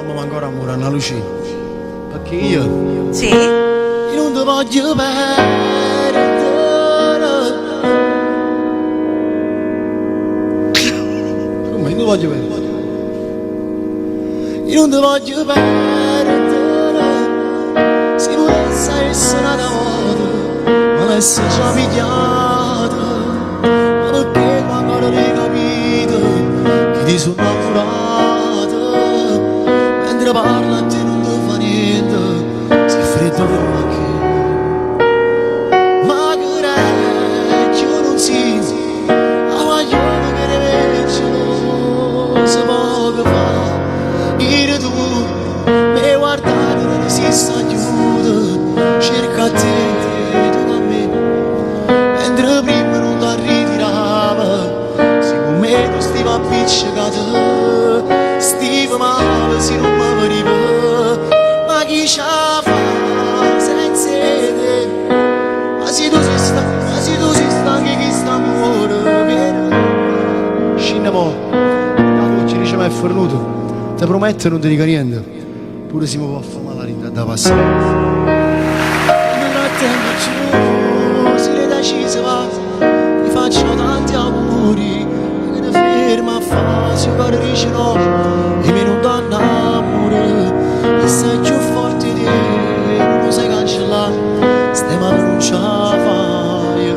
Chiamami ancora amore, Anna Lucia. Perché io? Sì? Io non ti voglio perdere. Come io non ti voglio perdere? Io non ti voglio perdere. Se volessi essere una volta, ma l'essere già pigliata. Ma perché quando non hai capito che ti sono innamorata? Mentre parla a te non ti fa niente, sei freddo per me che. Ma che io non si, la guaglione che ne veggio, se poco fa. Ire tu, mi guardare non esiste aiuto, cerca te, tu da me. Mentre prima non ti ritirava, secondo me non stiva appiccicato, stiva male se non mi veniva. Ma chi ce la fa senza te? Ma se tu sei stanco che sta amore viene. Scende po', la luce dice ma è fornuto. Ti prometto non ti dico niente, pure se mi può fare male la rinda da passare. Nel frattempo giù, se le decise va, ti faccio tanti auguri, che ti ferma a fare, se cuore dice no, e mi non danno amore, e sei più forte di te, non lo sai cancellare, stai male non ce la fai,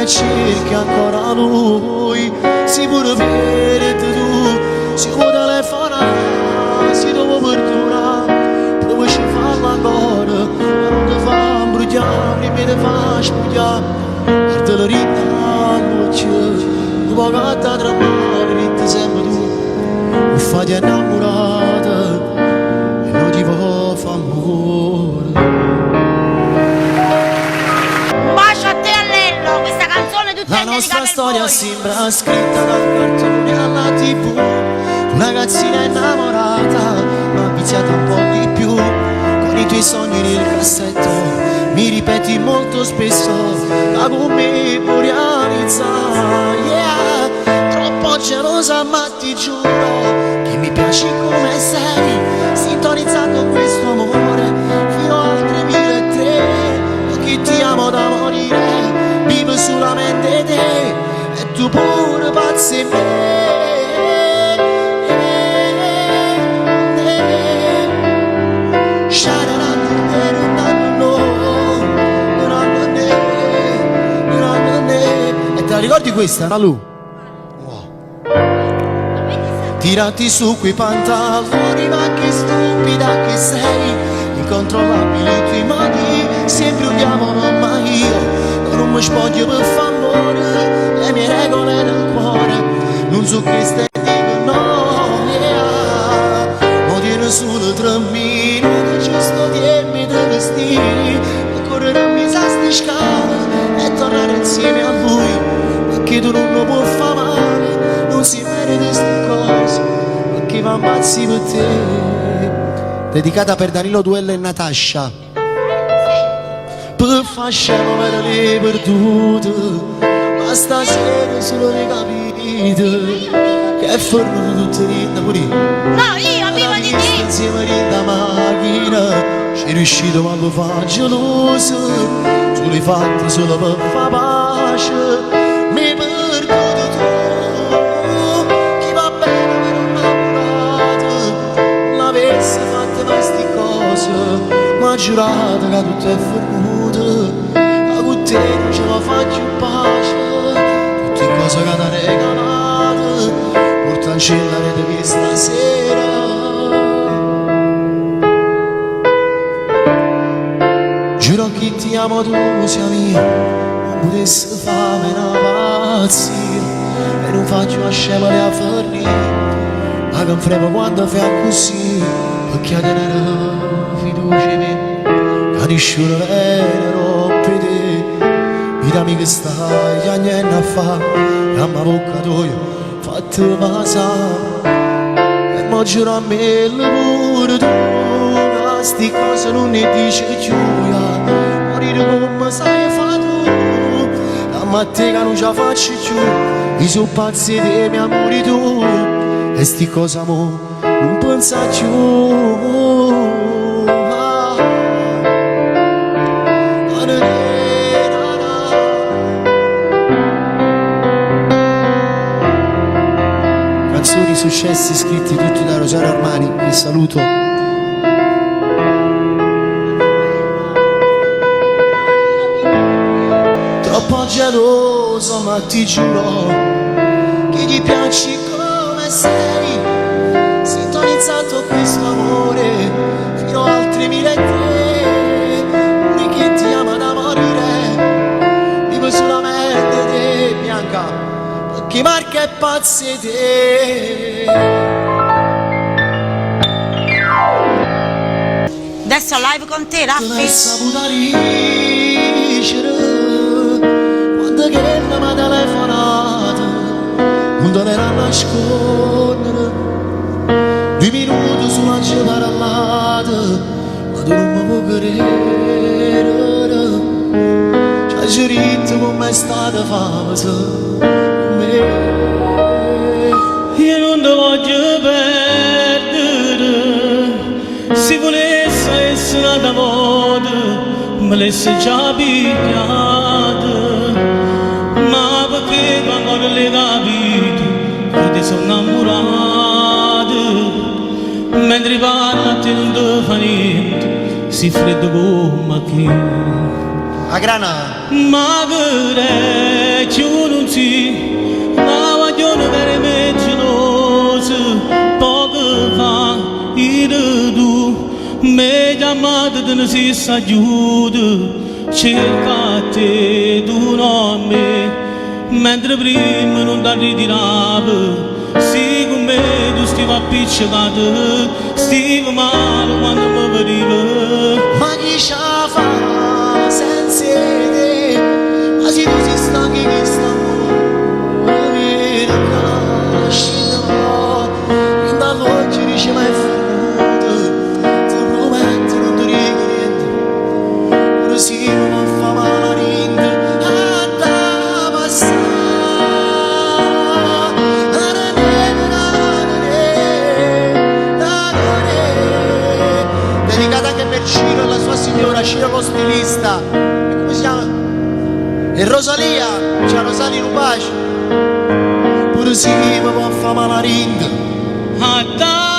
e cerchi ancora lui, si pure vede tu, si può telefonare, si devo perdonare, prova ci farlo ancora, ma non ti fa imbrugliare, prima ti fa spugliare, guarda la rinda all'occhio, un po' che ti tremare, ritta sempre tu, mi fai innamorata, e non ti può fare amore. Un bacio a te Allello, questa canzone tutta La nostra storia sembra scritta dal cartone alla TV. Ragazzina innamorata, ma viziata un po' di più. Con i tuoi sogni nel cassetto, mi ripeti molto spesso, da con me puoi realizzare, yeah. Troppo gelosa ma ti giuro, che mi piaci come sei, sintonizzato con questo amore, fino al 3003, perché ti amo da morire, vivo solamente te, e tu pure pazzi in me. Ricordi questa? Nalu? Wow. Tirati su quei pantaloni, ma che stupida che sei, incontrollabili i tuoi modi, sempre un diavolo, ma io non mi spoglio per favore, le mie regole del cuore non so che stai dico, no, yeah. Non tiene solo 3 minuti, giusto 10 mi devo vestire, per correre mi sa sti scale e tornare insieme a lui. Che tu non lo puoi fare male, non si merita queste cose, perché va ammazzi per te. Dedicata per Danilo Duello e Natascia. Per far scemo per le perdute, ma stasera solo le capite, che è fornuto tutte rinda pure. No, io vivo di te. Insieme rinda macchina, ci è riuscito ma lo fa geloso, tu l'hai fatto solo per far pace. Mi perdono tu, chi va bene per un'ammorata, l'avesse fatta queste cose, ma giurato che tutto è fornuto, a con te non ce la faccio pace, tutte cose che ti regalate, porta a cellare di questa sera. Giuro che ti amo tu sia mia, potessi farmi una pazzia e non faccio a scemare a fornire, ma che mi frega quando fai così, perché a tenere fiducia in me, che nessuno viene roppe te, ditami che stai che niente a fare, e a mia bocca tua fatti passare, e mo giuro a me pure tu, ma sti cose non ne dice più, morire come sai fare tu. Ma te che non ce la faccio più, i sono pazzi dei miei amori tu, e sti cosa mo non pensa più. Canzoni, successi scritti tutti da Rosario Armani, vi saluto. Troppo geloso, ma ti giuro che gli piaci come sei. Sintonizzato questo amore fino a altri 1000 te. Lui che ti ama da morire, vivo solamente te, Bianca, perché Marca è pazza di te. Adesso live con te, Non hai Raffi. saputo dicere quando che mi ha telefonato, non te ne a nascondere. 2 minuti sulla ci parlato, ma tu non mi puoi credere. C'hai giurito come è stata famosa con me. Io non ti voglio perdere, se volessi essere una moda, me l'esse già pigliata. Ma perché quando le capito che ti sono innamorato, mentre parla a te non ti fa niente, si freddo come che. A grana. Ma che io non si, ma vogliono per me geloso, poco fa il tu, mi chiamate te ne si sa aiuto, cerca te tu non me, mentre prima non ti ritirava, sì con me tu stivi appiccicato, stivi male quando mi veniva. Ma chi ci fa senza te? Ma se tu sei stanco che sta amore viene a scendere, in da voce dice ma è finito, ti prometto non ti dico niente, ora sì non fa male niente, a te passare. Dedicata anche per Ciro e la sua signora, Ciro lo stilista. E come si chiama? E Rosalia, c'è Rosalia in un bacio. Pure sì, ma può fare male la rinda. Hatta